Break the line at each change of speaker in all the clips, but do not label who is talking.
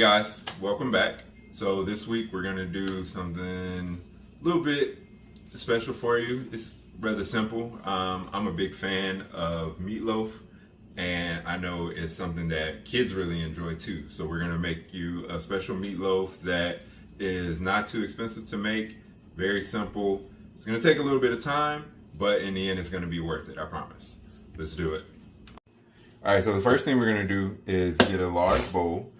guys, welcome back. So this week we're gonna do something a little bit special for you. It's rather simple. I'm a big fan of meatloaf, and I know it's something that kids really enjoy too. So we're gonna make you a special meatloaf that is not too expensive to make, very simple. It's gonna take a little bit of time, but in the end it's gonna be worth it, I promise. Let's do it. All right, so the first thing we're gonna do is get a large bowl,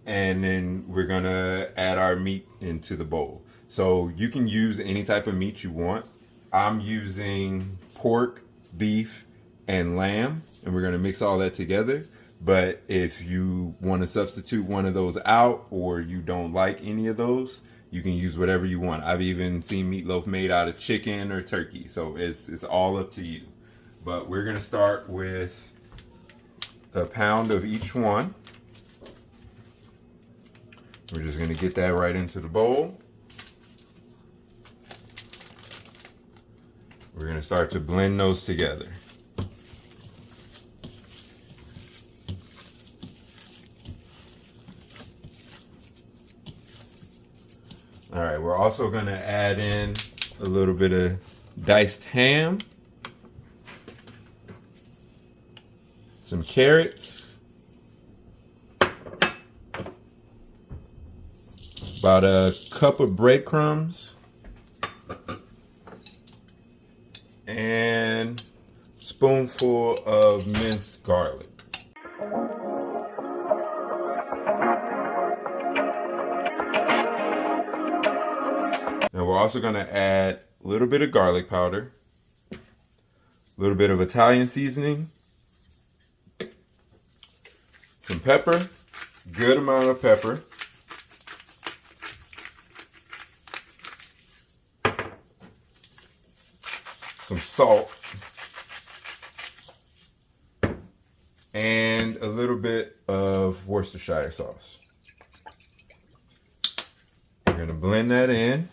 and then we're gonna add our meat into the bowl. So you can use any type of meat you want. I'm using pork, beef, and lamb, and we're gonna mix all that together. But if you want to substitute one of those out, or you don't like any of those, you can use whatever you want. I've even seen meatloaf made out of chicken or turkey, so it's all up to you. But we're gonna start with a pound of each one. We're just going to get that right into the bowl. We're going to start to blend those together. All right, we're also going to add in a little bit of diced ham, some carrots, about a cup of breadcrumbs, and a spoonful of minced garlic. Now we're also going to add a little bit of garlic powder, a little bit of Italian seasoning, some pepper, good amount of pepper, some salt, and a little bit of Worcestershire sauce. We're going to blend that in,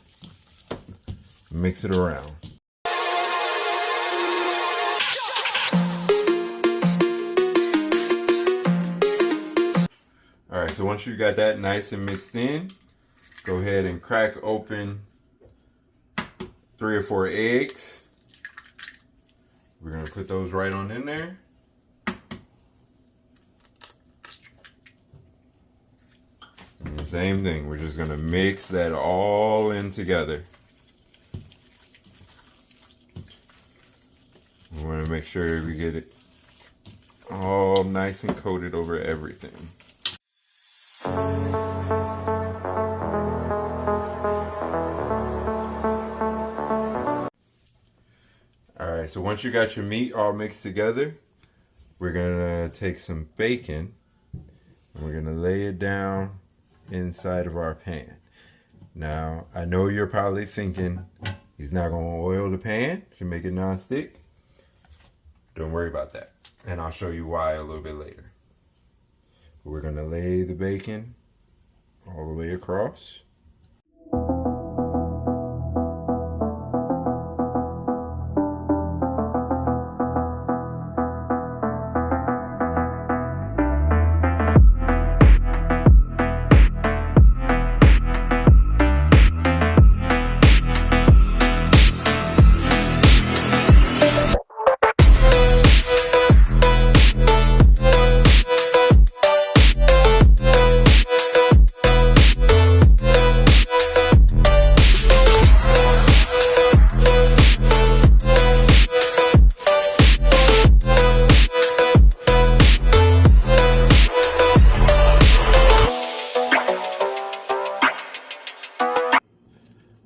mix it around. All right, so once you got that nice and mixed in, go ahead and crack open 3 or 4 eggs. We're gonna put those right on in there. And the same thing, we're just gonna mix that all in together. We wanna make sure we get it all nice and coated over everything. Alright, so once you got your meat all mixed together, we're gonna take some bacon and we're gonna lay it down inside of our pan. Now, I know you're probably thinking he's not gonna oil the pan to make it non-stick. Don't worry about that. And I'll show you why a little bit later. We're gonna lay the bacon all the way across.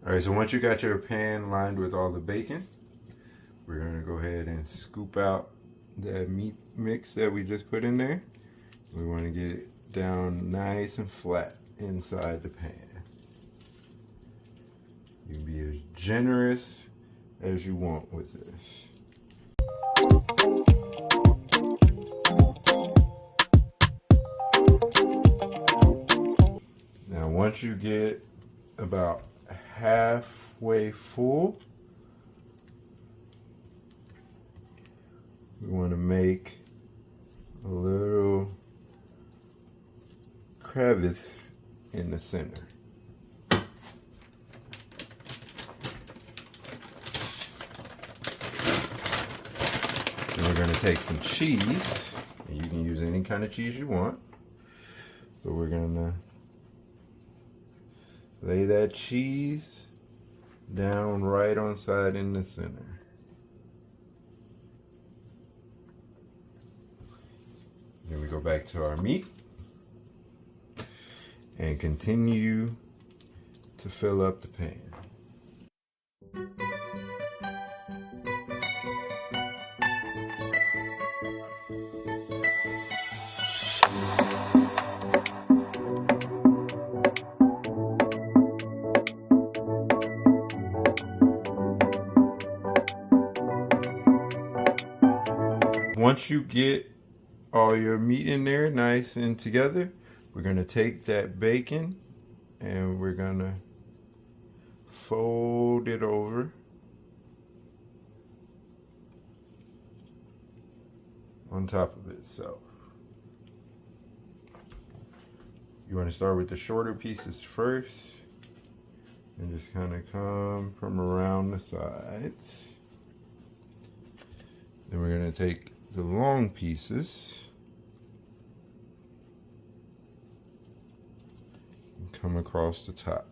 Alright, so once you got your pan lined with all the bacon, we're going to go ahead and scoop out that meat mix that we just put in there. We want to get it down nice and flat inside the pan. You can be as generous as you want with this. Now once you get about halfway full, we want to make a little crevice in the center. And we're going to take some cheese, and you can use any kind of cheese you want. So we're going to lay that cheese down right on side in the center. Then we go back to our meat and continue to fill up the pan. Once you get all your meat in there nice and together, we're going to take that bacon and we're going to fold it over on top of it. So you want to start with the shorter pieces first and just kind of come from around the sides. Then we're going to take the long pieces and come across the top.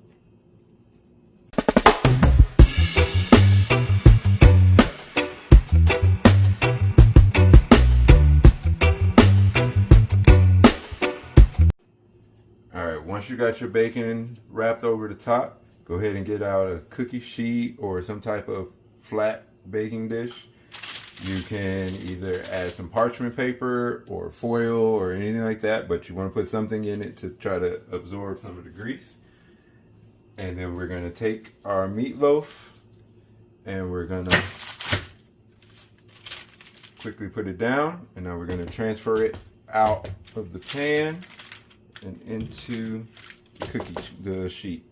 Alright, once you got your bacon wrapped over the top, go ahead and get out a cookie sheet or some type of flat baking dish. You can either add some parchment paper or foil or anything like that, but you want to put something in it to try to absorb some of the grease. And then we're going to take our meatloaf and we're going to quickly put it down. And now we're going to transfer it out of the pan and into the sheet.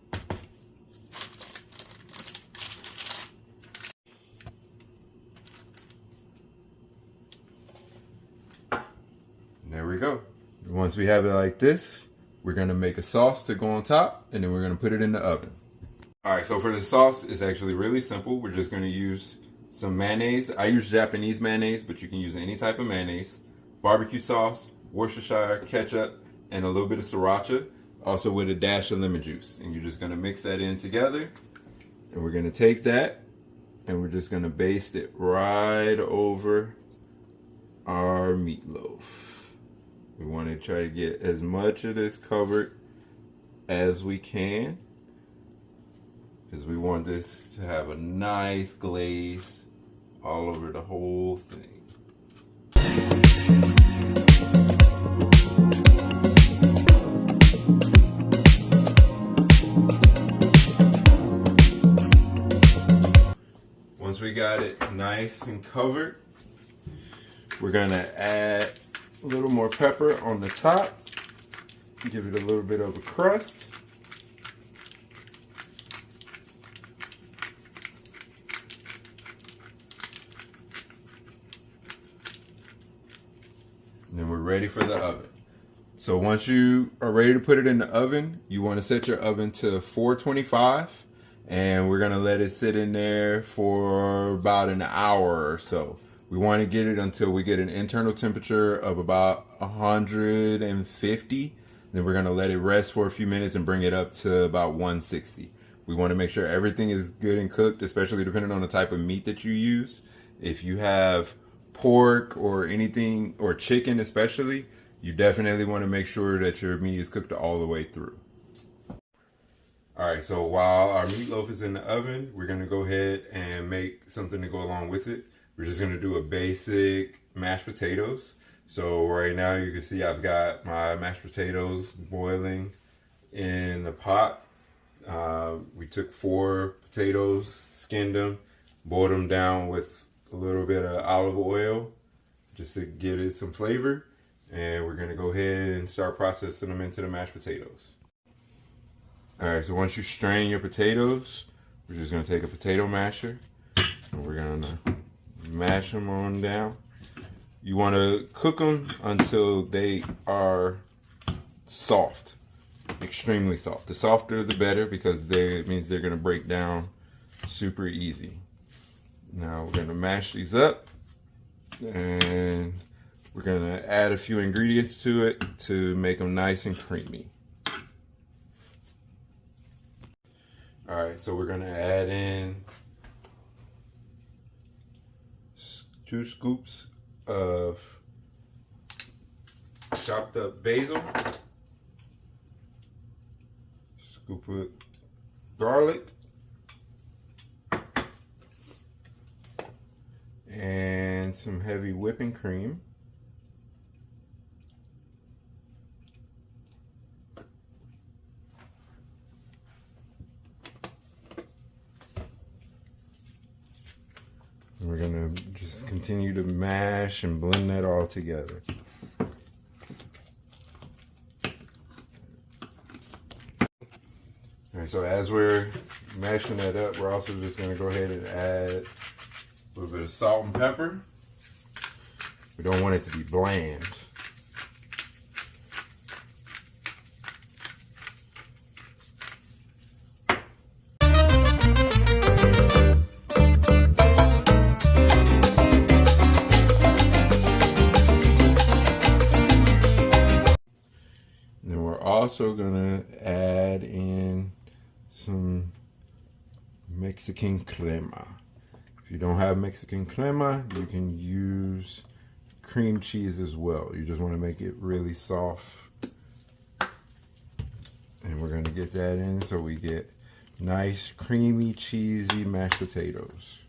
There we go. Once we have it like this, we're going to make a sauce to go on top, and then we're going to put it in the oven. Alright, so for the sauce, it's actually really simple. We're just going to use some mayonnaise. I use Japanese mayonnaise, but you can use any type of mayonnaise. Barbecue sauce, Worcestershire, ketchup, and a little bit of sriracha. Also with a dash of lemon juice. And you're just going to mix that in together. And we're going to take that, and we're just going to baste it right over our meatloaf. We want to try to get as much of this covered as we can, because we want this to have a nice glaze all over the whole thing. Once we got it nice and covered, we're going to add a little more pepper on the top, give it a little bit of a crust. And then we're ready for the oven. So once you are ready to put it in the oven, you want to set your oven to 425, and we're going to let it sit in there for about an hour or so. We want to get it until we get an internal temperature of about 150. Then we're going to let it rest for a few minutes and bring it up to about 160. We want to make sure everything is good and cooked, especially depending on the type of meat that you use. If you have pork or anything, or chicken especially, you definitely want to make sure that your meat is cooked all the way through. Alright, so while our meatloaf is in the oven, we're going to go ahead and make something to go along with it. We're just going to do a basic mashed potatoes. So right now you can see I've got my mashed potatoes boiling in the pot. We took 4 potatoes, skinned them, boiled them down with a little bit of olive oil just to give it some flavor. And we're going to go ahead and start processing them into the mashed potatoes. Alright, so once you strain your potatoes, we're just going to take a potato masher and we're going to mash them on down. You want to cook them until they are soft. extremely soft. The softer the better, because it means they're gonna break down super easy. Now we're gonna mash these up, and we're gonna add a few ingredients to it to make them nice and creamy. All right, so we're gonna add in 2 scoops of chopped up basil, scoop of garlic, and some heavy whipping cream. We're gonna just continue to mash and blend that all together. All right, so as we're mashing that up, we're also just gonna go ahead and add a little bit of salt and pepper. We don't want it to be bland. Also gonna add in some Mexican crema. If you don't have Mexican crema, you can use cream cheese as well. You just want to make it really soft. And we're gonna get that in so we get nice, creamy, cheesy mashed potatoes.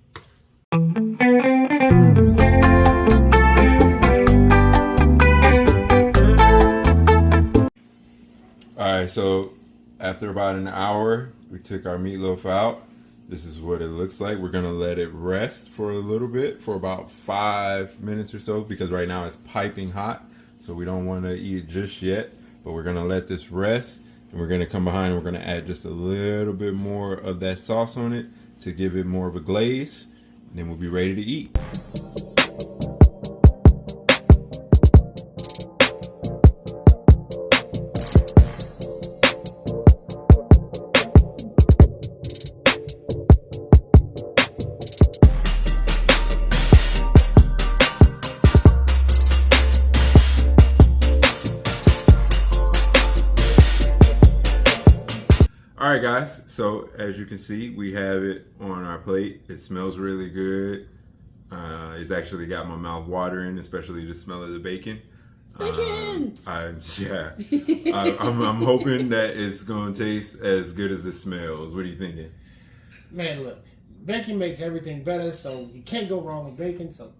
Alright, so after about an hour, we took our meatloaf out. This is what it looks like. We're going to let it rest for a little bit, for about 5 minutes or so, because right now it's piping hot. So we don't want to eat it just yet, but we're going to let this rest. And we're going to come behind and we're going to add just a little bit more of that sauce on it to give it more of a glaze. And then we'll be ready to eat. All right, guys, so as you can see, we have it on our plate. It smells really good. It's actually got my mouth watering, especially the smell of the bacon.
Bacon!
I'm hoping that it's going to taste as good as it smells. What are you thinking?
Man, look, bacon makes everything better, so you can't go wrong with bacon, so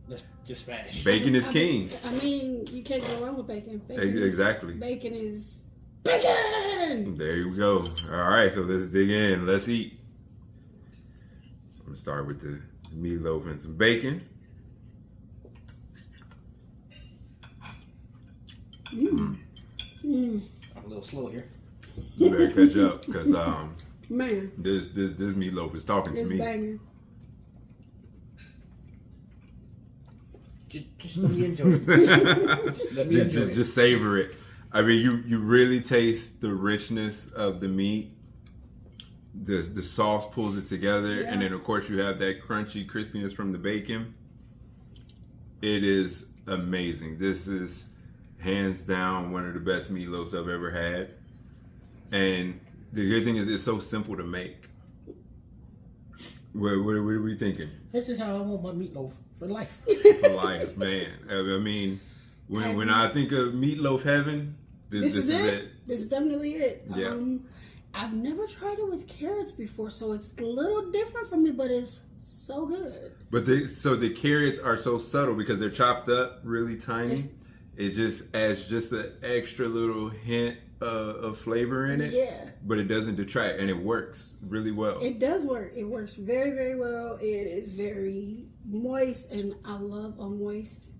let's just smash.
Bacon is king.
I mean, you can't go wrong with bacon.
Exactly.
Bacon is bacon!
There you go. All right, so let's dig in. Let's eat. I'm going to start with the meatloaf and some bacon.
I'm a little slow here.
You better catch up, because
Man,
this meatloaf is talking to
it's
me.
banging.
Just let me enjoy it. Just let me enjoy it.
Just savor it. I mean, you really taste the richness of the meat. The sauce pulls it together,
Yeah.
and then of course you have that crunchy crispiness from the bacon. It is amazing. This is hands down one of the best meatloafs I've ever had. And the good thing is it's so simple to make. What are we thinking?
This is how I want my meatloaf for life.
For life, man. I mean, when I think of meatloaf heaven, this is it.
This is definitely it.
Yeah.
I've never tried it with carrots before, so it's a little different for me, but it's so good.
But the carrots are so subtle because they're chopped up really tiny. It just adds just an extra little hint of flavor in it.
Yeah.
But it doesn't detract, and it works really well.
It does work. It works very, very well. It is very moist, and I love a moist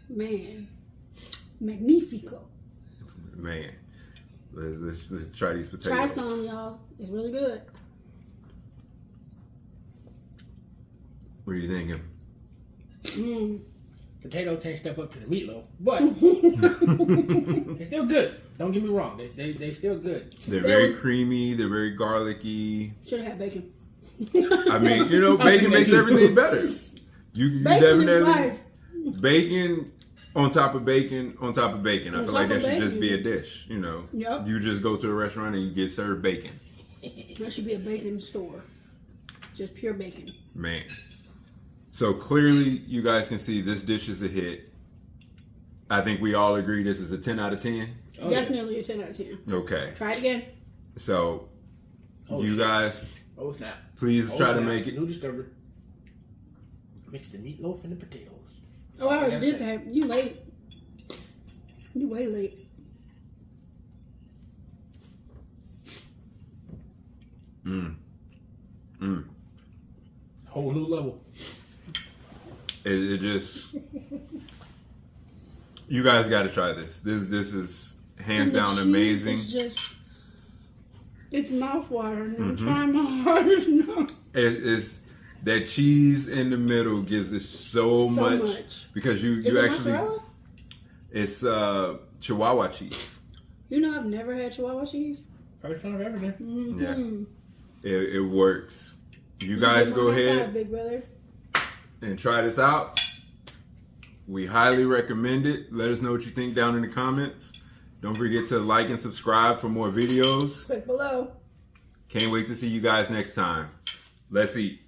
man. Magnifico.
Man, let's try these potatoes.
Try some, y'all. It's really good.
What are you thinking?
Potato can't step up to the meatloaf, but they're still good. Don't get me wrong. They still good.
They're very creamy. They're very garlicky.
Should have had bacon.
I mean, you know, bacon makes everything better. You
Bacon is
definitely
life.
bacon on top of bacon on top of bacon. I
On
feel like
top
that
of
should just be a
bacon.
dish. You know,
Yep.
you just go to a restaurant and you get served bacon.
That should be a bacon store. Just pure bacon.
Man. So clearly, you guys can see this dish is a hit. I think we all agree this is a 10 out of 10.
Oh,
Definitely a 10 out of 10.
Okay.
Try it again.
So,
Oh,
you
shit.
guys,
Oh snap!
please
Oh,
try to
snap.
make it.
New discovery. Mix the meatloaf and the potatoes.
Oh, I already
That's
did
it.
that. You late. You way late.
Whole new level.
It just, you guys got to try this. This is hands
And the
down
cheese
amazing.
is just, it's mouthwatering.
Mm-hmm.
I'm trying my hardest now.
It's that cheese in the middle gives it so much because
Is
you
it
actually
mozzarella?
it's Chihuahua cheese.
You know, I've never had Chihuahua cheese.
First time ever. Then.
Mm-hmm.
Yeah, it works. You guys go ahead
Big brother.
and try this out. We highly recommend it. Let us know what you think down in the comments. Don't forget to like and subscribe for more videos.
Click below.
Can't wait to see you guys next time. Let's eat.